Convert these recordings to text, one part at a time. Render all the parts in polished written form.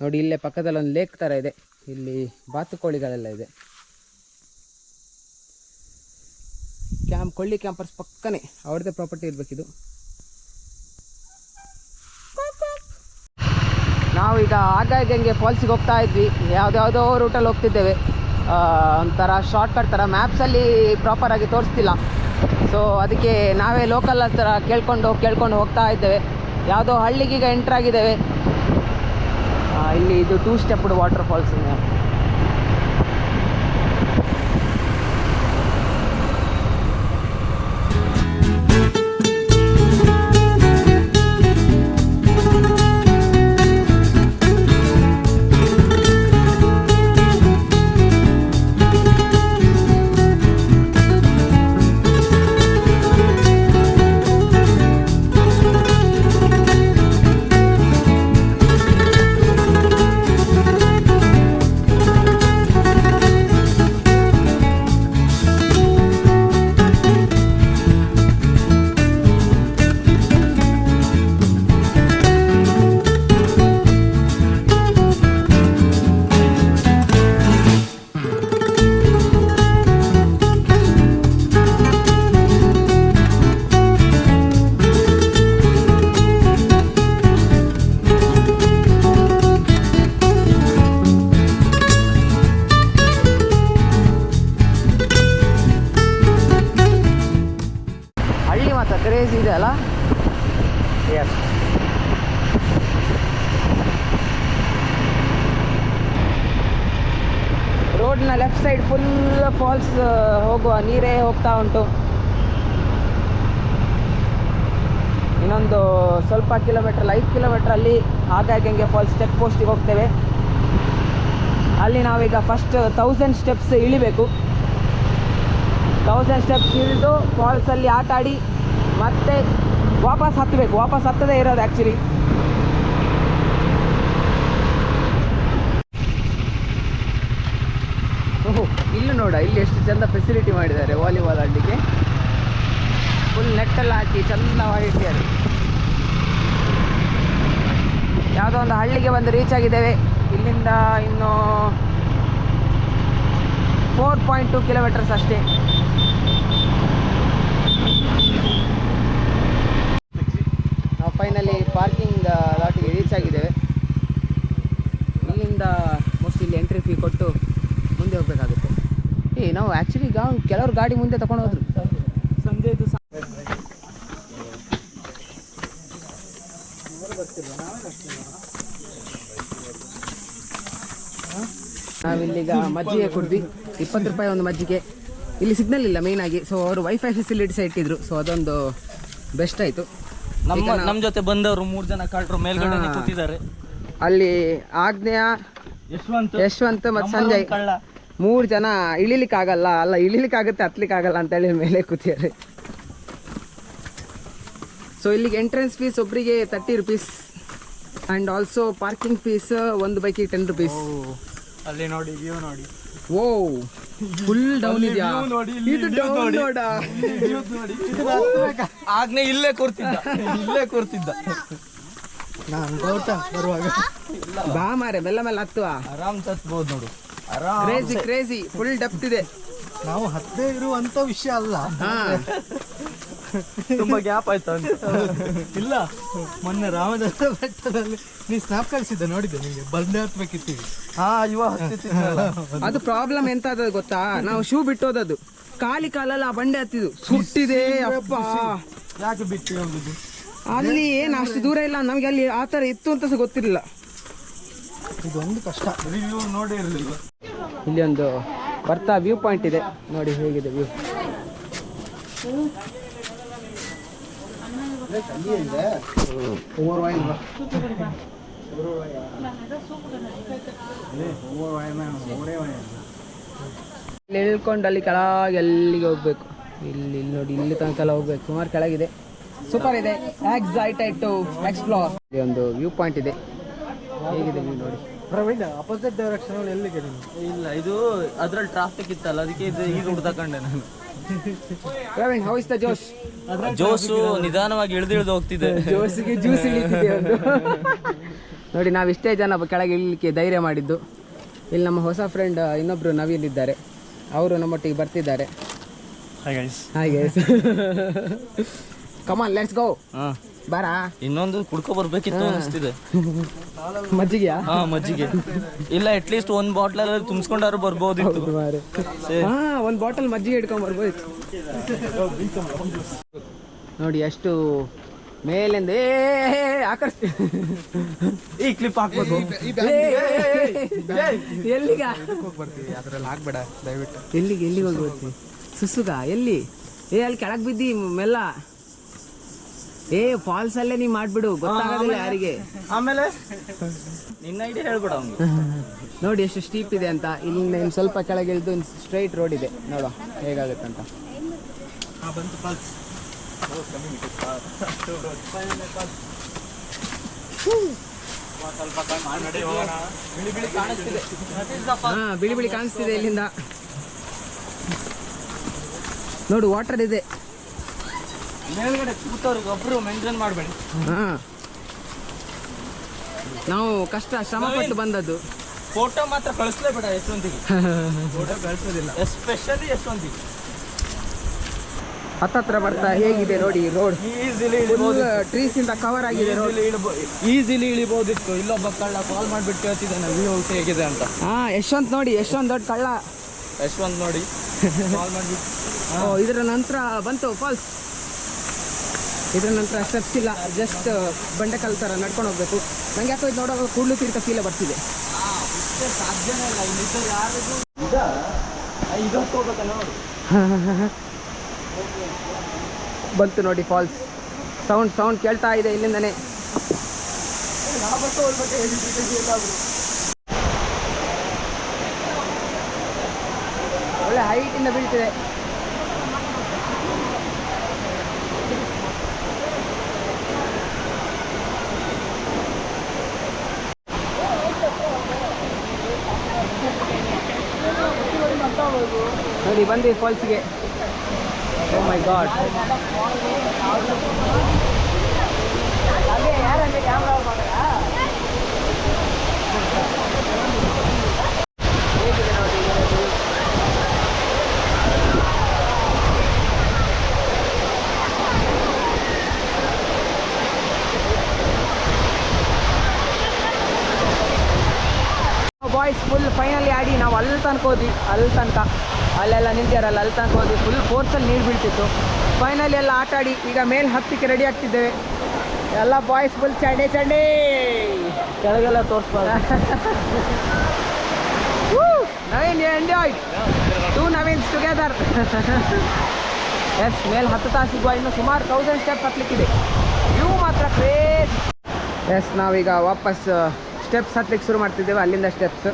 ನೋಡಿ ಇಲ್ಲೇ ಪಕ್ಕದಲ್ಲಿ ಒಂದು ಲೇಕ್ ಥರ ಇದೆ, ಇಲ್ಲಿ ಬಾತುಕೋಳಿಗಳೆಲ್ಲ ಇದೆ. ಕೊಳ್ಳಿ ಕ್ಯಾಂಪರ್ಸ್ ಪಕ್ಕನೇ ಅವ್ರದ್ದೇ ಪ್ರಾಪರ್ಟಿ ಇರಬೇಕಿದು. ನಾವೀಗ ಆಗಾಗ್ಗೆ ಫಾಲ್ಸಿಗೆ ಹೋಗ್ತಾ ಇದ್ವಿ, ಯಾವುದ್ಯಾವುದೋ ರೂಟಲ್ಲಿ ಹೋಗ್ತಿದ್ದೇವೆ. ಒಂಥರ ಶಾರ್ಟ್ಕಟ್ ಥರ, ಮ್ಯಾಪ್ಸಲ್ಲಿ ಪ್ರಾಪರಾಗಿ ತೋರಿಸ್ತಿಲ್ಲ. ಸೊ ಅದಕ್ಕೆ ನಾವೇ ಲೋಕಲ್ ಥರ ಕೇಳ್ಕೊಂಡು ಹೋಗ್ತಾ ಇದ್ದೇವೆ. ಯಾವುದೋ ಹಳ್ಳಿಗೀಗ ಎಂಟ್ರಾಗಿದ್ದೇವೆ. ಇಲ್ಲಿ ಇದು 2 ಸ್ಟೆಪ್ಡ್ ವಾಟರ್ ಫಾಲ್ಸ್. ಕ್ರೇಜ್ ಇದೆ ಅಲ್ಲ. ಎಸ್, ರೋಡ್ನ ಲೆಫ್ಟ್ ಸೈಡ್ ಫುಲ್ ಫಾಲ್ಸ್ ಹೋಗುವ ನೀರೇ ಹೋಗ್ತಾ ಉಂಟು. ಇನ್ನೊಂದು ಸ್ವಲ್ಪ ಕಿಲೋಮೀಟ್ರ್, 5 ಕಿಲೋಮೀಟ್ರ್ ಅಲ್ಲಿ ಆಗಾಗ್ಗೆ ಫಾಲ್ಸ್ ಚೆಕ್ ಪೋಸ್ಟಿಗೆ ಹೋಗ್ತೇವೆ. ಅಲ್ಲಿ ನಾವೀಗ ಫಸ್ಟ್ 1000 ಸ್ಟೆಪ್ಸ್ ಇಳಿಬೇಕು. 1000 ಸ್ಟೆಪ್ಸ್ ಇಳಿದು ಫಾಲ್ಸಲ್ಲಿ ಆಟ ಆಡಿ ಮತ್ತೆ ವಾಪಸ್ ಹತ್ತಬೇಕು. ವಾಪಸ್ ಹತ್ತದೇ ಇರೋದು ಆ್ಯಕ್ಚುಲಿ. ಓಹೋ, ಇಲ್ಲಿ ನೋಡ, ಇಲ್ಲಿ ಎಷ್ಟು ಚೆಂದ ಫೆಸಿಲಿಟಿ ಮಾಡಿದ್ದಾರೆ ವಾಲಿಬಾಲ್ ಆಡಲಿಕ್ಕೆ. ಫುಲ್ ನೆಟ್ಟೆಲ್ಲ ಹಾಕಿ ಚೆಂದವಾಗಿ ಇಟ್ಟಿದ್ದಾರೆ. ಯಾವುದೋ ಒಂದು ಹಳ್ಳಿಗೆ ಬಂದು ರೀಚ್ ಆಗಿದ್ದೇವೆ. ಇಲ್ಲಿಂದ ಇನ್ನು 4.2 ಕಿಲೋಮೀಟರ್ಸ್ ಅಷ್ಟೇ. ನಾವು ಫೈನಲಿ ಪಾರ್ಕಿಂಗ್ ಲಾಟಿಗೆ ರೀಚ್ ಆಗಿದ್ದೇವೆ. ಇಲ್ಲಿಂದ ಮೋಸ್ಟ್ಲಿ ಇಲ್ಲಿ ಎಂಟ್ರಿ ಫೀ ಕೊಟ್ಟು ಮುಂದೆ ಹೋಗಬೇಕಾಗುತ್ತೆ. ನಾವು ಆ್ಯಕ್ಚುಲಿ ಕೆಲವರು ಗಾಡಿ ಮುಂದೆ ತಗೊಂಡು ಹೋದ್ರು. ಸಂಜೆದು ನಾವಿಲ್ಲಿಗ ಮಜ್ಜಿಗೆ ಕುಡ್ದ್ವಿ. 20 ರೂಪಾಯಿ ಒಂದು ಮಜ್ಜಿಗೆ. ಇಲ್ಲಿ ಸಿಗ್ನಲ್ ಇಲ್ಲ ಮೇಯ್ನ್ ಆಗಿ, ಸೊ ಅವರು ವೈಫೈ ಫೆಸಿಲಿಟೀಸ್ ಇಟ್ಟಿದ್ರು. ಸೊ ಅದೊಂದು ಬೆಸ್ಟ್ ಆಯಿತು. ನಮ್ಮ ಜೊತೆ ಬಂದವರು 3 ಜನ ಕಳ್ಳರು ಮೇಲ್ಗಡೆ ಕೂತಿದ್ದಾರೆ. ಅಲ್ಲಿ ಆಗ್ನೇಯ, ಯಶವಂತ್ ಮತ್ತು ಸಂಜಯ್ 3 ಜನ ಇಳಿಲಿಕ್ಕಾಗುತ್ತೆ ಹತ್ಲಿಕ್ಕಾಗಲ್ಲ ಅಂತೇಳಿ ಮೇಲೆ ಕೂತಿದ್ದಾರೆ. ಸೊ ಇಲ್ಲಿಗೆ ಎಂಟ್ರೆನ್ಸ್ ಫೀಸ್ ಒಬ್ಬರಿಗೆ 30 rupees and also parking fees ಒಂದು ಬೈಕಿಗೆ 10 ರೂಪೀಸ್. ಅಲ್ಲಿ ನೋಡಿ, ವ್ಯೂ ನೋಡಿ. ಓ, ಫುಲ್ ಡೌನ್ ಇದೆಯಾ? ಇದು ಡೌನ್ ನೋಡ. ಆಗ್ನೇ ಇಲ್ಲೇ ಕೂರ್ತಿದ್ದ ನಾನು ಬರುವಾಗ. ಬಾ ಮಾರೆ, ಮೆಲ್ಲ ಹತ್ತುವ. ಆರಾಮ್ ಹತ್ಬೋದು ನೋಡು. ಕ್ರೇಜಿ ಫುಲ್ ಡೆಪ್ತ್ ಇದೆ. ನಾವು ಹತ್ತದೇ ಇರುವಂತ ವಿಷಯ ಅಲ್ಲ. ತುಂಬಾ ಗ್ಯಾಪ್ ಆಯ್ತು ಅಂತ. ಇಲ್ಲ, ಮೊನ್ನೆ ರಾಮಚಂದ್ರ ಬೆಟ್ಟದಲ್ಲಿ ನೀ ಸ್ನಾಪ್ ಕಳಿಸಿದ್ದೆ, ನೋಡಿದ್ದೆ. ನಿಮಗೆ ಬಂಡೆ ಹತ್ಬೇಕಿತ್ತೀವಿ. ಅದು ಪ್ರಾಬ್ಲಮ್ ಎಂತ ಆದ ಗೊತ್ತಾ? ನಾವು ಶೂ ಬಿಟ್ಟೋದದು, ಕಾಲಲ್ಲ ಆ ಬಂಡೆ ಹತ್ತಿದ್ದು ಸುಟ್ಟಿದೆ. ಅಪ್ಪ, ಯಾಕೆ ಬಿಟ್ಟು ಹೋಗುದು? ಅಲ್ಲಿ ಏನು ಅಷ್ಟು ದೂರ ಇಲ್ಲ, ನಮಗೆ ಅಲ್ಲಿ ಆ ಥರ ಇತ್ತು ಅಂತ ಸಹ ಗೊತ್ತಿರಲಿಲ್ಲ. ಇದೊಂದು ಕಷ್ಟ. ರಿವ್ಯೂ ನೋಡಿ ಇರಲಿಲ್ಲ. ಇಲ್ಲಿ ಒಂದು ಬರ್ತಾ ವ್ಯೂ ಪಾಯಿಂಟ್ ಇದೆ, ನೋಡಿ ಹೇಗಿದೆ ವ್ಯೂ. ಇಳ್ಕೊಂಡು ಅಲ್ಲಿ ಕೆಳಗೆ ಎಲ್ಲಿಗೆ ಹೋಗ್ಬೇಕು. ಇಲ್ಲಿ ನೋಡಿ, ಇಲ್ಲಿ ತನಕ ಹೋಗ್ಬೇಕು. ಸುಮಾರು ಕೆಳಗಿದೆ, ಸೂಪರ್ ಇದೆ. Excited to explore. ಇಲ್ಲಿ ಒಂದು ವ್ಯೂ ಪಾಯಿಂಟ್ ಇದೆ, ಹೇಗಿದೆ ವ್ಯೂ ನೋಡಿ. ಪ್ರವೀಣ್, ಅಪೋಸಿಟ್ ಡೈರೆಕ್ಷನ್ ಎಲ್ಲಿಗೆ ನೀನು? ಇಲ್ಲ, ಇದು ಅದ್ರಲ್ಲಿ ಟ್ರಾಫಿಕ್ ಇತ್ತಲ್ಲ, ಅದಕ್ಕೆ ಈ ರೂಟ್ ತಕೊಂಡೆ ನಾನು. ಪ್ರವೀಣ್, ಹೌ ಇಸ್ ದ ಜೋಶ್? ಜೋಶು ನಿಧಾನವಾಗಿ ಇಳಿದು ಹೋಗ್ತಿದೆ. ಜೋಸಿಗೆ ಜ್ಯೂಸ್ ಇಳಿತಿದೆ ಒಂದು. ನೋಡಿ ನಾವು ಇಷ್ಟೇ ಜನ ಕೆಳಗೆ ಇಳಿಲಿಕ್ಕೆ ಧೈರ್ಯ ಮಾಡಿದ್ದು. ಇಲ್ಲಿ ನಮ್ಮ ಹೊಸ ಫ್ರೆಂಡ್ ಇನ್ನೊಬ್ಬರು ನವೀನ್ ಇದ್ದಾರೆ, ಅವರು ನಮ್ಮೊಟ್ಟಿಗೆ ಬರ್ತಿದ್ದಾರೆ. ಹಾಗೆ ಕಮಾನ್ ಲೆಟ್ಸ್ ಗೋ. ಬಾರಾ ಇನ್ನೊಂದು ಕುಡ್ಕೊ ಬರ್ಬೇಕಿತ್ತು ಅನಿಸ್ತಿದೆ. ಮಜ್ಜಿಗೆಯಾ? ಮಜ್ಜಿಗೆ ಇಲ್ಲ, ಅಟ್ಲೀಸ್ಟ್ ಒಂದು ಬಾಟ್ಲಲ್ಲಿ ತುಂಬಿಸ್ಕೊಂಡಾರು ಬರ್ಬೋದಿತ್ತು. ಒಂದು ಬಾಟಲ್ ಮಜ್ಜಿಗೆ ಹಿಡ್ಕೊಂಡ್ ಬರ್ಬೋದಿತ್ತು. ನೋಡಿ ಎಷ್ಟು ಮೇಲಿಂದ ಆಕರ್ಷ ಈ ಕ್ಲಿಪ್ ಹಾಕ್ಬೇಕು. ಎಲ್ಲಿಗ ಬರ್ತೀವಿ ಅದ್ರಲ್ಲಿ ಹಾಕ್ಬೇಡ ದಯವಿಟ್ಟು. ಎಲ್ಲಿಗೆ ಹೋಗಿ ಬರ್ತೀವಿ? ಸುಸುಗ ಎಲ್ಲಿ? ಅಲ್ಲಿ ಕೆಳಗೆ ಬಿದ್ದಿ ಮೆಲ್ಲ. ಫಾಲ್ಸ್ ಅಲ್ಲೇ ನೀ ಮಾಡ್ಬಿಡು, ಗೊತ್ತಾಗೋದಿಲ್ಲ ಯಾರಿಗೆ. ಆಮೇಲೆ ನಿನ್ನ ಐಡಿಯಾ ಹೇಳ್ಬಿಡ ಅವ್ನಿಗೆ. ನೋಡಿ ಎಷ್ಟು ಸ್ಟೀಪ್ ಇದೆ ಅಂತ. ಇಲ್ಲಿಂದ ಇನ್ನು ಸ್ವಲ್ಪ ಕೆಳಗೆ ಇಳಿದು ಸ್ಟ್ರೈಟ್ ರೋಡ್ ಇದೆ, ನೋಡುವ ಹೇಗಾಗುತ್ತಂತ. ಬಂತು ಫಾಲ್ಸ್. ಬಿಳಿ ಬಿಳಿ ಕಾಣಿಸ್ತಿದೆ ಇಲ್ಲಿಂದ. ನೋಡು ವಾಟರ್ ಇದೆ ಮೇಲ್ಗಡೆ ಕೂತವ್ರಿಗೆ ಒಬ್ರು ಮೆನ್ಷನ್ ಮಾಡಬೇಡಿ. ನಾವು ಕಷ್ಟ ಶ್ರಮ ಪಟ್ಟು ಬಂದದ್ದು. ಫೋಟೋ ಮಾತ್ರ ಕಳಿಸ್ಲೇಬೇಡ ಯಶವಂತಿಗೆ. Photo ಕಳಿಸೋದಿಲ್ಲ, especially ಯಶವಂತಿಗೆ. ಹತ್ತತ್ರ ಬರ್ತಾ ಹೇಗಿದೆ ನೋಡಿ ರೋಡ್. ಈಸಿಲಿ ಟ್ರೀಸ್ ಇಂದ ಕವರ್ ಆಗಿದೆ ರೋಡ್. ಈಸಿಲಿ ಇಳಿಬೋದಿತ್ತು. ಇಲ್ಲೊಬ್ಬ ಕಳ್ಳ ಕಾಲ್ ಮಾಡ್ಬಿಟ್ಟು ಕೇಳ್ತಿದ್ದಾನೆ ವ್ಯೂಸ್ ಹೇಗಿದೆ ಅಂತ. ಯಶವಂತ್ ನೋಡಿ, ಯಶವಂತ್ ದೊಡ್ಡ ಕಳ್ಳ. ಯಶವಂತ್ ನೋಡಿ ಕಾಲ್ ಮಾಡ್ಬಿಟ್ಟು. ಇದರ ನಂತರ ಬಂತು ಫಾಲ್ಸ್. ಇದರ ನಂತರ ಸ್ಟೆಪ್ಸ್ ಇಲ್ಲ, ಜಸ್ಟ್ ಬಂಡೆಕಲ್ ಥರ ನಡ್ಕೊಂಡು ಹೋಗ್ಬೇಕು. ನಂಗೆ ಯಾಕೋ ಇದು ನೋಡೋ ಕೂಡ್ಲು ತೀರ್ಥ ಫೀಲ್ ಬರ್ತಿದೆ. ಸಾಧ್ಯನೇ ಇಲ್ಲ, ಇಲ್ಲಿ ಯಾರಿಗೂ ಇದಕ್ಕೆ ಹೋಗ್ಬೇಕಲ್ಲ ನೋಡಿ. ಬಂತು ನೋಡಿ ಫಾಲ್ಸ್. ಸೌಂಡ್ ಕೇಳ್ತಾ ಇದೆ ಇಲ್ಲಿಂದನೇ. ಒಳ್ಳೆ ಹೈಟಿಂದ ಬೀಳ್ತಿದೆ. ನೋಡಿ ಬಂದ್ವಿ ಫಾಲ್ಸ್ಗೆ. ಓ ಮೈ ಗಾಡ್. ಹೇಗಿದೆ ನೋಡಿ ಬಾಯ್ಸ್ ಫುಲ್ ಫೈನಲಿ ಆಡಿ ನಾವು ಅಲ್ಲಿ ತನಕ ಹೋದ್ವಿ. ಅಲ್ಲೆಲ್ಲ ನಿಂತಿರಲ್ಲ, ಅಲ್ಲಿ ತನಕ ಹೋದ್ವಿ. ಫುಲ್ ಫೋರ್ಸಲ್ಲಿ ನೀರು ಬೀಳ್ತಿತ್ತು. ಫೈನಲಿ ಎಲ್ಲ ಆಟ ಆಡಿ ಈಗ ಮೇಲೆ ಹತ್ತಕ್ಕೆ ರೆಡಿ ಆಗ್ತಿದ್ದೇವೆ. ಎಲ್ಲ ಬಾಯ್ಸ್ ಫುಲ್ ಚಂಡೆ ಕೆಳಗೆಲ್ಲ ತೋರಿಸ್ಬಾರ್ದು. Naveen enjoy two Naveens together. Yes, ಮೇಲೆ 10 ತಾಸಿಗೂ ಇನ್ನು ಸುಮಾರು 1000 ಸ್ಟೆಪ್ ಹತ್ತಲಿಕ್ಕಿದೆ. ವ್ಯೂ ಮಾತ್ರ ಕ್ರೇಜ್. ಎಸ್, ನಾವೀಗ ವಾಪಸ್ ಸ್ಟೆಪ್ಸ್ ಹತ್ತಲಿಕ್ಕೆ ಶುರು ಮಾಡ್ತಿದ್ದೇವೆ. ಅಲ್ಲಿಂದ ಸ್ಟೆಪ್ಸ್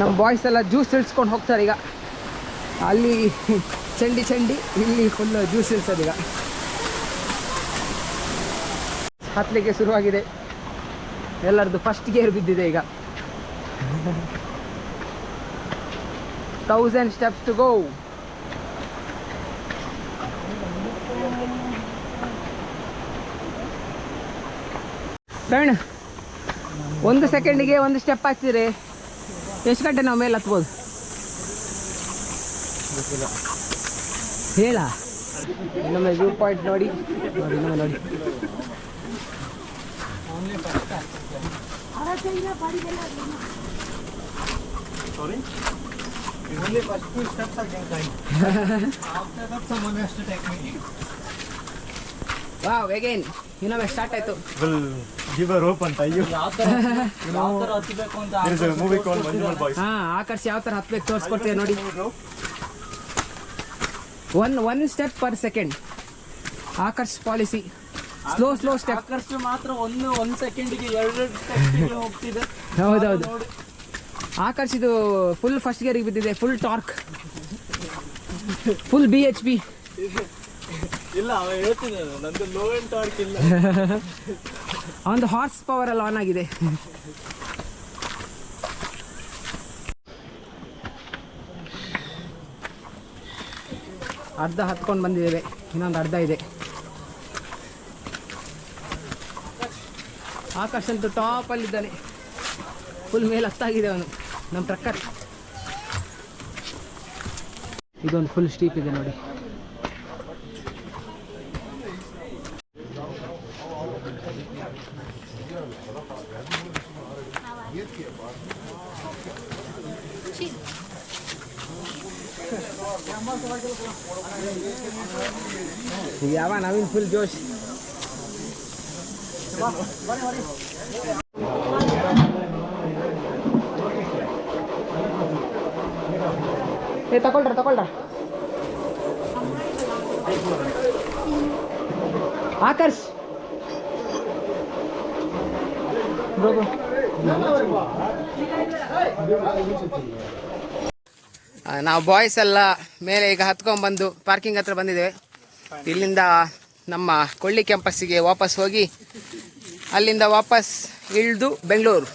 ನಮ್ಮ ಬಾಯ್ಸ್ ಎಲ್ಲ ಜ್ಯೂಸ್ ಇಳಿಸ್ಕೊಂಡು ಹೋಗ್ತಾರೆ ಈಗ. ಅಲ್ಲಿ ಚಂಡಿ ಇಲ್ಲಿ ಫುಲ್ ಜ್ಯೂಸ್ ಇಳಿಸೋದು. ಈಗ ಹತ್ತಲಿಕ್ಕೆ ಶುರುವಾಗಿದೆ. ಎಲ್ಲರದ್ದು ಫಸ್ಟ್ ಗೇರ್ ಬಿದ್ದಿದೆ ಈಗ. 1000 steps to go. ಪ್ರವೀಣ್, 1 ಸೆಕೆಂಡಿಗೆ 1 ಸ್ಟೆಪ್ ಹಾಕ್ತೀರಿ, ಎಷ್ಟು ಗಂಟೆ ನಾವು ಮೇಲೆ ಹತ್ಬೋದು ಹೇಳ? ಇನ್ನೊಮ್ಮೆ ವ್ಯೂ ಪಾಯಿಂಟ್ ನೋಡಿ. ವಾವ್, ಅಗೇನ್ ಇನ್ನೊಮ್ಮೆ ಸ್ಟಾರ್ಟ್ ಆಯ್ತು. ಆಕರ್ಷ್ ಯಾವ ತರ ಹತ್ಬೇಕು ತೋರಿಸ್ಕೊಡ್ತೇವೆ ನೋಡಿ. 1 step per second Akarsh policy. Slow step. Akarsh ಮಾತ್ರ 1 ಸೆಕೆಂಡಿಗೆ 2 ಸ್ಟೆಪ್ ಹೋಗ್ತಿದೆ. ಹೌದೌದು, ಆಕರ್ಷ್ ಇದು ಫುಲ್ ಫಸ್ಟ್ ಗೇರಿಗೆ ಬಿದ್ದಿದೆ. Full torque, full BHP. ಇಲ್ಲ, ಅವ ಹೇಳ್ತೀನಿ ನಂದು ಲೋ ಅಂಡ್ ಟಾರ್ಕ್ ಇಲ್ಲ. ಅವನದು ಹಾರ್ಸ್ ಪವರ್ ಎಲ್ಲ ಆನ್ ಆಗಿದೆ. ಅರ್ಧ ಹತ್ಕೊಂಡು ಬಂದಿದ್ದೇವೆ, ಇನ್ನೊಂದು ಅರ್ಧ ಇದೆ. ಆಕಾಶ್ ಅಂತೂ ಟಾಪಲ್ಲಿದ್ದಾನೆ, ಫುಲ್ ಮೇಲೆ ಹತ್ತಾಗಿದೆ ಅವನು ನಮ್ಮ ಟ್ರಕ್ಕರ್. ಇದೊಂದು ಫುಲ್ ಸ್ಟೀಪ್ ಇದೆ ನೋಡಿ. ಯಾವ ನವೀನ್ ಫುಲ್ ಜೋಶ್. ತಗೊಳ್ರ ಆಕರ್ಷ್ ನಾವು ಬಾಯ್ಸ್ ಎಲ್ಲ ಮೇಲೆ ಈಗ ಹತ್ಕೊಂಡ್ಬಂದು ಪಾರ್ಕಿಂಗ್ ಹತ್ರ ಬಂದಿದ್ದೇವೆ. ಇಲ್ಲಿಂದ ನಮ್ಮ ಕೊಳ್ಳಿ ಕ್ಯಾಂಪಸ್ಸಿಗೆ ವಾಪಸ್ ಹೋಗಿ ಅಲ್ಲಿಂದ ವಾಪಸ್ ಇಳಿದು ಬೆಂಗಳೂರು.